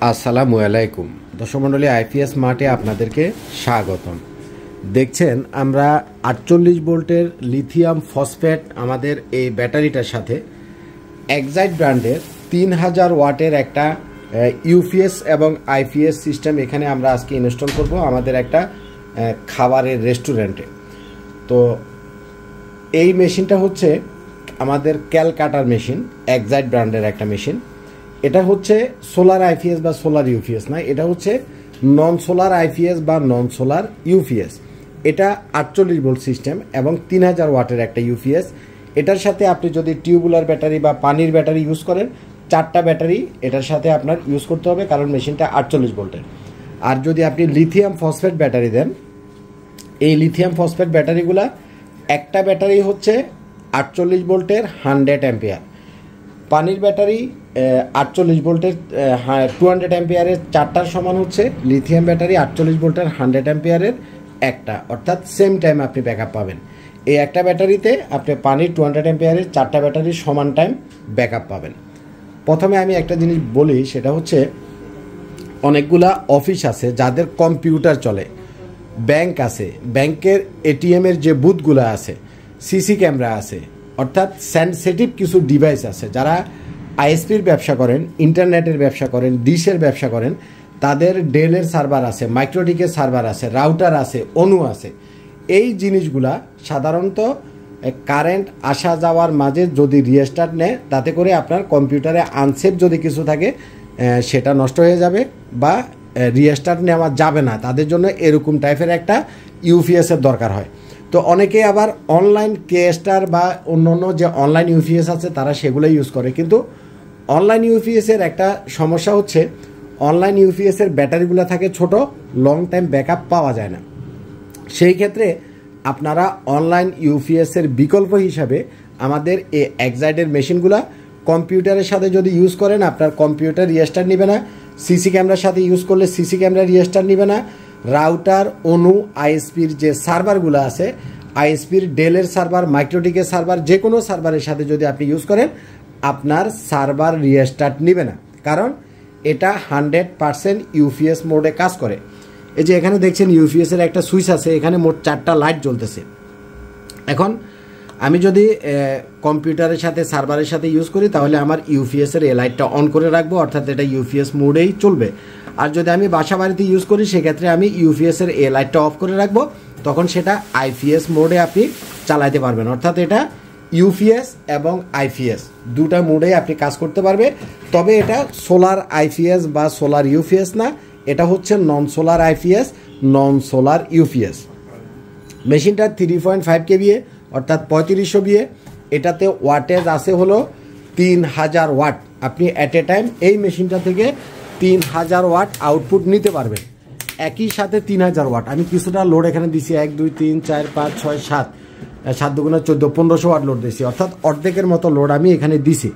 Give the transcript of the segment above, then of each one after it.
আসসালামু আলাইকুম দর্শক মণ্ডলী, আইপিএস মার্টে আপনাদেরকে স্বাগতম। দেখছেন আমরা 48 ভোল্টের লিথিয়াম ফসফেট আমাদের এই ব্যাটারিটার সাথে এক্সাইট ব্র্যান্ডের 3000 ওয়াটের একটা ইউপিএস এবং আইপিএস সিস্টেম এখানে আমরা আজকে ইনস্টল করব আমাদের একটা খাবারের রেস্টুরেন্টে। তো এই মেশিনটা হচ্ছে আমাদের ক্যালকাটার মেশিন, এক্সাইট ব্র্যান্ডের একটা মেশিন। এটা হচ্ছে সোলার আইপিএস বা সোলার ইউপিএস না, এটা হচ্ছে নন সোলার আইপিএস বা নন সোলার ইউপিএস। এটা 48 ভোল্ট সিস্টেম এবং 3000 ওয়াটের একটা ইউপিএস। এটার সাথে আপনি যদি টিউবুলার ব্যাটারি বা পানির ব্যাটারি ইউজ করেন, 4টা ব্যাটারি এটার সাথে আপনার ইউজ করতে হবে, কারণ মেশিনটা 48 ভোল্টের। আর যদি আপনি লিথিয়াম ফসফেট ব্যাটারি দেন, এই লিথিয়াম ফসফেট ব্যাটারিগুলা একটা ব্যাটারি হচ্ছে 48 ভোল্টের 100 অ্যাম্পিয়ার, পানির ব্যাটারি 48 ভোল্টের 200 অ্যাম্পিয়ারের 4টার সমান হচ্ছে লিথিয়াম ব্যাটারি 48 ভোল্টের 100 অ্যাম্পিয়ারের একটা, অর্থাৎ সেম টাইম আপনি ব্যাকআপ পাবেন। এই একটা ব্যাটারিতে আপনি পানির 200 অ্যাম্পিয়ারের 4টা ব্যাটারির সমান টাইম ব্যাকআপ পাবেন। প্রথমে আমি একটা জিনিস বলি, সেটা হচ্ছে অনেকগুলা অফিস আছে যাদের কম্পিউটার চলে, ব্যাংক আছে, ব্যাংকের এটিএমের যে বুথগুলো আছে, সিসি ক্যামেরা আছে, অর্থাৎ সেন্সিটিভ কিছু ডিভাইস আছে। যারা আইএসপির ব্যবসা করেন, ইন্টারনেটের ব্যবসা করেন, ডিশের ব্যবসা করেন, তাদের ডেলের সার্ভার আছে, মাইক্রোটিকের সার্ভার আছে, রাউটার আছে, অনু আছে। এই জিনিসগুলা সাধারণত কারেন্ট আসা যাওয়ার মাঝে যদি রিস্টার্ট নেয়, তাতে করে আপনার কম্পিউটারে আনসেফ যদি কিছু থাকে সেটা নষ্ট হয়ে যাবে বা রিস্টার্ট নেওয়া যাবে না। তাদের জন্য এরকম টাইপের একটা ইউপিএসের দরকার হয়। তো অনেকে আবার অনলাইন কেস্টার বা অন্য অন্য যে অনলাইন ইউপিএস আছে তারা সেগুলো ইউজ করে, কিন্তু অনলাইন ইউপিএসের একটা সমস্যা হচ্ছে অনলাইন ইউপিএসের ব্যাটারিগুলো থাকে ছোট, লং টাইম ব্যাকআপ পাওয়া যায় না। সেই ক্ষেত্রে আপনারা অনলাইন ইউপিএসের বিকল্প হিসাবে আমাদের এই এক্সাইটের মেশিনগুলা কম্পিউটারের সাথে যদি ইউজ করেন, আপনার কম্পিউটার রিস্টার্ট নেবে না। সিসি ক্যামেরার সাথে ইউজ করলে সিসি ক্যামেরা রিস্টার্ট নেবে না। রাউটার, অনু, আইএসপির যে সার্ভারগুলো আছে, আইএসপির ডেলের সার্ভার, মাইক্রোটিকের সার্ভার, যে কোনো সার্ভারের সাথে যদি আপনি ইউজ করেন, আপনার সার্ভার রিস্টার্ট নেবে না, কারণ এটা 100% ইউপিএস মোডে কাজ করে। এই যে এখানে দেখছেন ইউপিএসের একটা সুইচ আছে, এখানে মোট 4টা লাইট জ্বলতেছে। এখন আমি যদি কম্পিউটারের সাথে সার্ভারের সাথে ইউজ করি, তাহলে আমার ইউপিএসের এই লাইটটা অন করে রাখবো, অর্থাৎ এটা ইউপিএস মোডেই চলবে। আর যদি আমি বাসা বাড়িতে ইউজ করি, সেক্ষেত্রে আমি ইউপিএসের এই লাইটটা অফ করে রাখবো, তখন সেটা আইপিএস মোডে আপনি চালাতে পারবেন। অর্থাৎ এটা ইউপিএস এবং আইপিএস দুটা মোডেই আপনি কাজ করতে পারবে। তবে এটা সোলার আইপিএস বা সোলার ইউপিএস না, এটা হচ্ছে নন সোলার আইপিএস, নন সোলার ইউপিএস। মেশিনটা 3.5 কেভিএ অর্থাৎ 3500 বিএ। এটাতে ওয়াটেজ আছে হলো 3000 ওয়াট। আপনি অ্যাট এ টাইম এই মেশিনটা থেকে 3000 ওয়াট আউটপুট নিতে পারবেন, একই সাথে 3000 ওয়াট। আমি কিছুটা লোড এখানে দিছি, 1 2 3 4 5 6 7 7 দুগুণা 14 1500 ওয়াট লোড দিছি, অর্থাৎ অর্ধেকের মতো লোড আমি এখানে দিছি।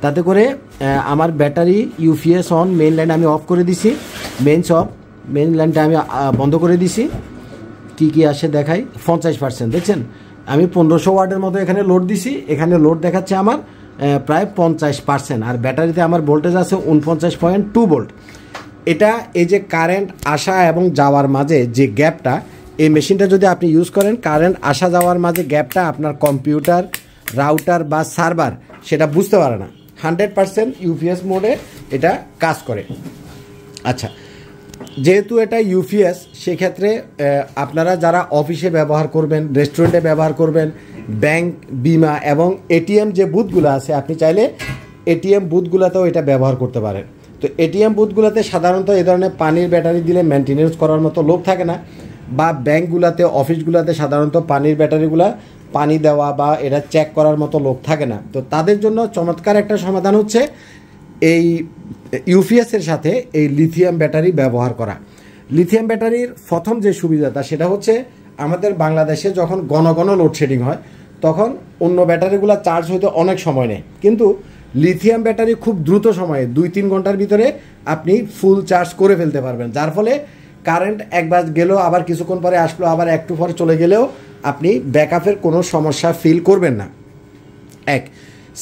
তাতে করে আমার battery UPS on, main line আমি অফ করে দিছি, মেইন লাইনটা আমি বন্ধ করে দিছি। কি কি আসে দেখাই, 50%। দেখছেন আমি 1500 ওয়াটের মতো এখানে লোড দিছি, এখানে লোড দেখাচ্ছে আমার প্রায় 50%। আর ব্যাটারিতে আমার ভোল্টেজ আছে 49.2 ভোল্ট। এটা এই যে কারেন্ট আসা এবং যাওয়ার মাঝে যে গ্যাপটা, এই মেশিনটা যদি আপনি ইউজ করেন, কারেন্ট আসা যাওয়ার মাঝে গ্যাপটা আপনার কম্পিউটার, রাউটার বা সার্ভার সেটা বুঝতে পারে না। 100% ইউপিএস মোডে এটা কাজ করে। আচ্ছা, যেহেতু এটা ইউপিএস, সেক্ষেত্রে আপনারা যারা অফিসে ব্যবহার করবেন, রেস্টুরেন্টে ব্যবহার করবেন, ব্যাংক, বিমা এবং এটিএম যে বুথগুলো আছে, আপনি চাইলে এটিএম বুথগুলোতেও এটা ব্যবহার করতে পারেন। তো এটিএম বুথগুলোতে সাধারণত এই ধরনের পানির ব্যাটারি দিলে মেনটেনেন্স করার মতো লোক থাকে না, বা ব্যাংকগুলোতে, অফিসগুলোতে সাধারণত পানির ব্যাটারিগুলো পানি দেওয়া বা এটা চেক করার মতো লোক থাকে না। তো তাদের জন্য চমৎকার একটা সমাধান হচ্ছে এই ইউপিএসের সাথে এই লিথিয়াম ব্যাটারি ব্যবহার করা। লিথিয়াম ব্যাটারির প্রথম যে সুবিধাটা, সেটা হচ্ছে আমাদের বাংলাদেশে যখন ঘন ঘন লোডশেডিং হয়, তখন অন্য ব্যাটারিগুলো চার্জ হইতে অনেক সময় নেয়, কিন্তু লিথিয়াম ব্যাটারি খুব দ্রুত সময়ে 2-3 ঘন্টার ভিতরে আপনি ফুল চার্জ করে ফেলতে পারবেন। যার ফলে কারেন্ট একবার গেলেও, আবার কিছুক্ষণ পরে আসলো, আবার একটু পরে চলে গেলেও আপনি ব্যাকআপের কোনো সমস্যা ফিল করবেন না। এক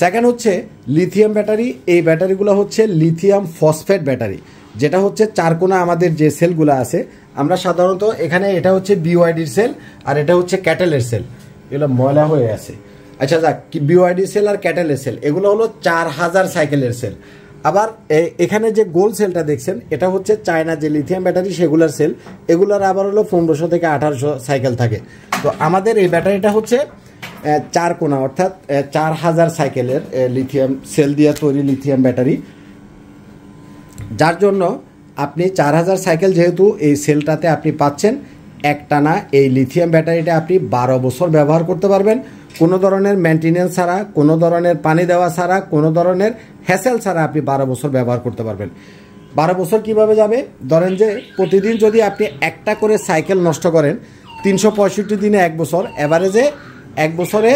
সেকেন্ড হচ্ছে লিথিয়াম ব্যাটারি। এই ব্যাটারিগুলো হচ্ছে লিথিয়াম ফসফেট ব্যাটারি। যেটা হচ্ছে চারকোনা আমাদের যে সেলগুলো আছে, আমরা সাধারণত এখানে এটা হচ্ছে বিওয়াইডির সেল আর এটা হচ্ছে ক্যাটেলের সেল, এগুলো ময়লা হয়ে আছে। আচ্ছা যাক, বিওয়াইডি সেল আর ক্যাটেলের সেল এগুলো হলো 4000 সাইকেলের সেল। আবার এখানে যে গোল সেলটা দেখছেন এটা হচ্ছে চায়না যে লিথিয়াম ব্যাটারি সেগুলার সেল, এগুলার আবার হলো 1500 থেকে 1800 সাইকেল থাকে। তো আমাদের এই ব্যাটারিটা হচ্ছে চারকোনা, অর্থাৎ 4000 সাইকেলের লিথিয়াম সেল দিয়ে তৈরি লিথিয়াম ব্যাটারি, যার জন্য আপনি 4000 সাইকেল যেহেতু এই সেলটাতে আপনি পাচ্ছেন, একটানা এই লিথিয়াম ব্যাটারিটা আপনি 12 বছর ব্যবহার করতে পারবেন, কোনো ধরনের মেনটেনেন্স ছাড়া, কোনো ধরনের পানি দেওয়া ছাড়া, কোনো ধরনের হ্যাসেল ছাড়া আপনি 12 বছর ব্যবহার করতে পারবেন। 12 বছর কিভাবে যাবে? ধরেন যে প্রতিদিন যদি আপনি একটা করে সাইকেল নষ্ট করেন, 365 দিনে 1 বছর, এভারেজে 1 বছরে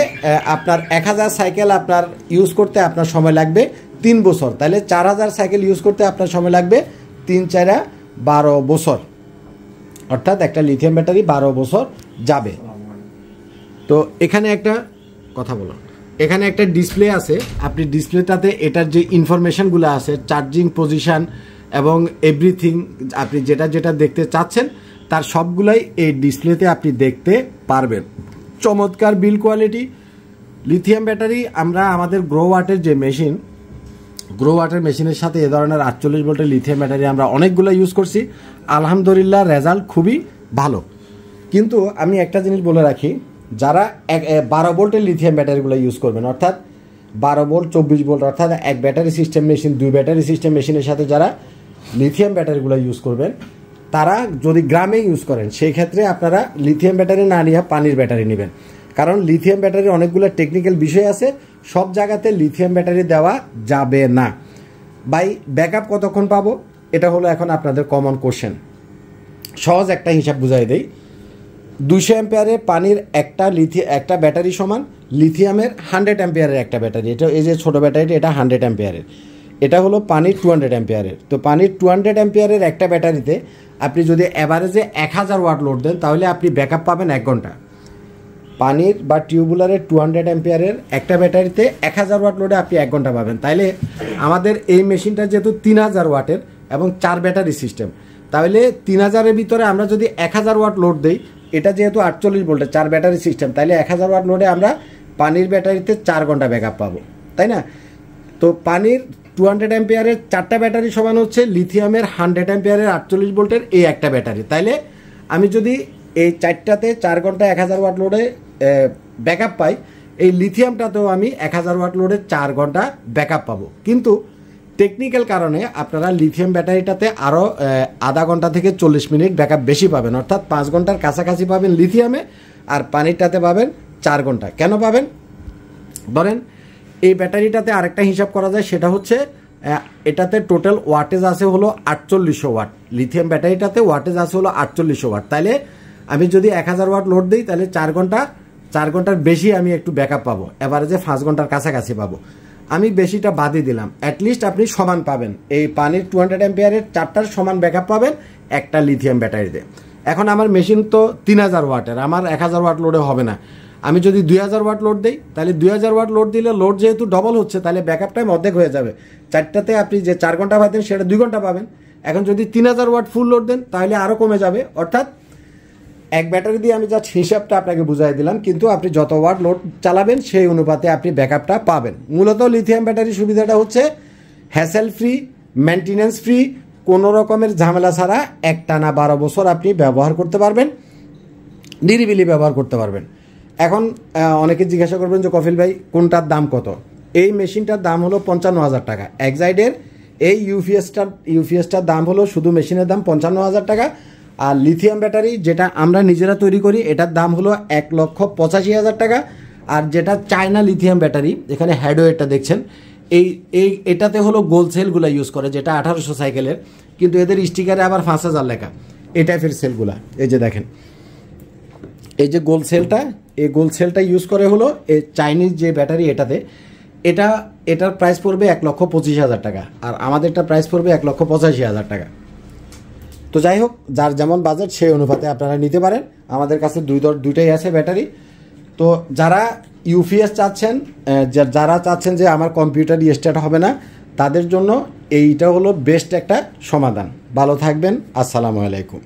আপনার 1000 সাইকেল আপনার ইউজ করতে আপনার সময় লাগবে 3 বছর, তাহলে 4000 সাইকেল ইউজ করতে আপনার সময় লাগবে 3 4 12 বছর, অর্থাৎ একটা লিথিয়াম ব্যাটারি 12 বছর যাবে। তো এখানে একটা কথা বলো, এখানে একটা ডিসপ্লে আছে, আপনি ডিসপ্লেটাতে এটার যে ইনফরমেশনগুলো আছে, চার্জিং পজিশন এবং এভরিথিং, আপনি যেটা যেটা দেখতে চাচ্ছেন তার সবগুলাই এই ডিসপ্লেতে আপনি দেখতে পারবেন। চমৎকার বিল কোয়ালিটি লিথিয়াম ব্যাটারি। আমরা আমাদের গ্রো ওয়াটের যে মেশিন, গ্রো ওয়াটার মেশিনের সাথে এ ধরনের 48 ভোল্টের লিথিয়াম ব্যাটারি আমরা অনেকগুলো ইউজ করছি, আলহামদুলিল্লাহ রেজাল্ট খুবই ভালো। কিন্তু আমি একটা জিনিস বলে রাখি, যারা 12 ভোল্টের লিথিয়াম ব্যাটারিগুলো ইউজ করবেন, অর্থাৎ 12 ভোল্ট 24 ভোল্ট, অর্থাৎ এক battery system machine, 2 battery system মেশিনের সাথে যারা লিথিয়াম ব্যাটারিগুলো ইউজ করবেন, তারা যদি গ্রামে ইউজ করেন সেই ক্ষেত্রে আপনারা লিথিয়াম ব্যাটারি না নিয়ে পানির ব্যাটারি নেবেন, কারণ লিথিয়াম ব্যাটারির অনেকগুলো টেকনিক্যাল বিষয় আছে, সব জায়গাতে লিথিয়াম ব্যাটারি দেওয়া যাবে না। বাই ব্যাকআপ কতক্ষণ পাবো, এটা হলো এখন আপনাদের কমন কোশ্চেন। সহজ একটা হিসাব বুঝাই দেই, 200 অ্যাম্পিয়ারের পানির একটা ব্যাটারি সমান লিথিয়ামের 100 অ্যাম্পিয়ারের একটা ব্যাটারি। এটা এই যে ছোটো ব্যাটারিটা, এটা 100 অ্যাম্পিয়ারের, এটা হলো পানির 200 অ্যাম্পিয়ারের। তো পানির 200 অ্যাম্পিয়ারের একটা ব্যাটারিতে আপনি যদি অ্যাভারেজে 1000 ওয়াট লোড দেন, তাহলে আপনি ব্যাকআপ পাবেন 1 ঘন্টা। পানির বা টিউবুলারের 200 অ্যাম্পিয়ারের একটা ব্যাটারিতে 1000 ওয়াট লোডে আপনি 1 ঘন্টা পাবেন। তাইলে আমাদের এই মেশিনটা যেহেতু 3000 ওয়াটের এবং 4 ব্যাটারি সিস্টেম, তাহলে 3000-এর ভিতরে আমরা যদি 1000 ওয়াট লোড দিই, এটা যেহেতু 48 ভোল্টের 4 ব্যাটারি সিস্টেম, তাহলে 1000 ওয়াট লোডে আমরা পানির ব্যাটারিতে 4 ঘন্টা ব্যাকআপ পাবো, তাই না? তো পানির 200 অ্যাম্পিয়ারের 4টা ব্যাটারি সমান হচ্ছে লিথিয়ামের 100 অ্যাম্পিয়ারের 48 ভোল্টের এই একটা ব্যাটারি। তাইলে আমি যদি এই 4টাতে 4 ঘন্টা 1000 ওয়াট লোডে ব্যাকআপ পাই, এই লিথিয়ামটাতেও আমি 1000 ওয়াট লোডে 4 ঘন্টা ব্যাকআপ পাবো। কিন্তু টেকনিক্যাল কারণে আপনারা লিথিয়াম ব্যাটারিটাতে আরও আধা ঘন্টা থেকে 40 মিনিট ব্যাকআপ বেশি পাবেন, অর্থাৎ 5 ঘন্টার কাছাকাছি পাবেন লিথিয়ামে, আর পানিরটাতে পাবেন 4 ঘন্টা। কেন পাবেন? ধরেন এই ব্যাটারিটাতে আরেকটা হিসাব করা যায়, সেটা হচ্ছে এটাতে টোটাল ওয়াটেজ আছে হলো 4800 ওয়াট, লিথিয়াম ব্যাটারিটাতে ওয়াটেজ আছে হলো 4800 ওয়াট। তাহলে আমি যদি 1000 ওয়াট লোড দিই, তাহলে 4 ঘন্টার বেশি আমি একটু ব্যাকআপ পাবো, এভারেজে 5 ঘন্টার কাছাকাছি পাবো। আমি বেশিটা বাদই দিলাম, অ্যাটলিস্ট আপনি সমান পাবেন, এই পানির 200 অ্যাম্পিয়ারের 4টার সমান ব্যাকআপ পাবেন একটা লিথিয়াম ব্যাটারিতে। এখন আমার মেশিন তো 3000 ওয়াটের, আমার 1000 ওয়াট লোডে হবে না। আমি যদি 2000 ওয়াট লোড দিই, তাহলে 2000 ওয়াট লোড দিলে লোড যেহেতু ডবল হচ্ছে, তাহলে ব্যাকআপ টাইম অর্ধেক হয়ে যাবে। 4টাতে আপনি যে 4 ঘন্টা পাবেন সেটা 2 ঘন্টা পাবেন। এখন যদি 3000 ওয়াট ফুল লোড দেন, তাহলে আরও কমে যাবে। অর্থাৎ এক ব্যাটারি দিয়ে আমি জাস্ট হিসাবটা আপনাকে বুঝাই দিলাম, কিন্তু আপনি যত ওয়াট লোড চালাবেন সেই অনুপাতে আপনি ব্যাকআপটা পাবেন। মূলত লিথিয়াম ব্যাটারির সুবিধাটা হচ্ছে হ্যাসেল ফ্রি, মেনটেনেন্স ফ্রি, কোনো রকমের ঝামেলা ছাড়া একটানা 12 বছর আপনি ব্যবহার করতে পারবেন, নিরিবিলি ব্যবহার করতে পারবেন। এখন অনেকে জিজ্ঞাসা করবেন যে কফিল ভাই কোনটার দাম কত? এই মেশিনটার দাম হলো 55,000 টাকা। এক্সাইডের এই ইউপিএসটার দাম হলো শুধু মেশিনের দাম 55,000 টাকা। আর লিথিয়াম ব্যাটারি যেটা আমরা নিজেরা তৈরি করি, এটার দাম হলো 1,85,000 টাকা। আর যেটা চায়না লিথিয়াম ব্যাটারি, এখানে হ্যাডওয়েরটা দেখছেন, এটাতে হলো গোল সেলগুলো ইউজ করে, যেটা 1800 সাইকেলের, কিন্তু এদের স্টিকারে আবার 5000 লেখা। এই টাইপের সেলগুলা, এই যে দেখেন, এই যে গোল সেলটা, এই গোল সেলটা ইউজ করে হলো এই চাইনিজ যে ব্যাটারি, এটার প্রাইস পড়বে 1,25,000 টাকা, আর আমাদেরটা প্রাইস পড়বে 1,85,000 টাকা। তো যাই হোক, যার যেমন বাজেট সেই অনুপাতে আপনারা নিতে পারেন। আমাদের কাছে দুইটাই আছে ব্যাটারি। তো যারা ইউপিএস চাচ্ছেন, যারা চাচ্ছেন যে আমার কম্পিউটার স্টার্ট হবে না, তাদের জন্য এইটা হলো বেস্ট একটা সমাধান। ভালো থাকবেন, আসসালামু আলাইকুম।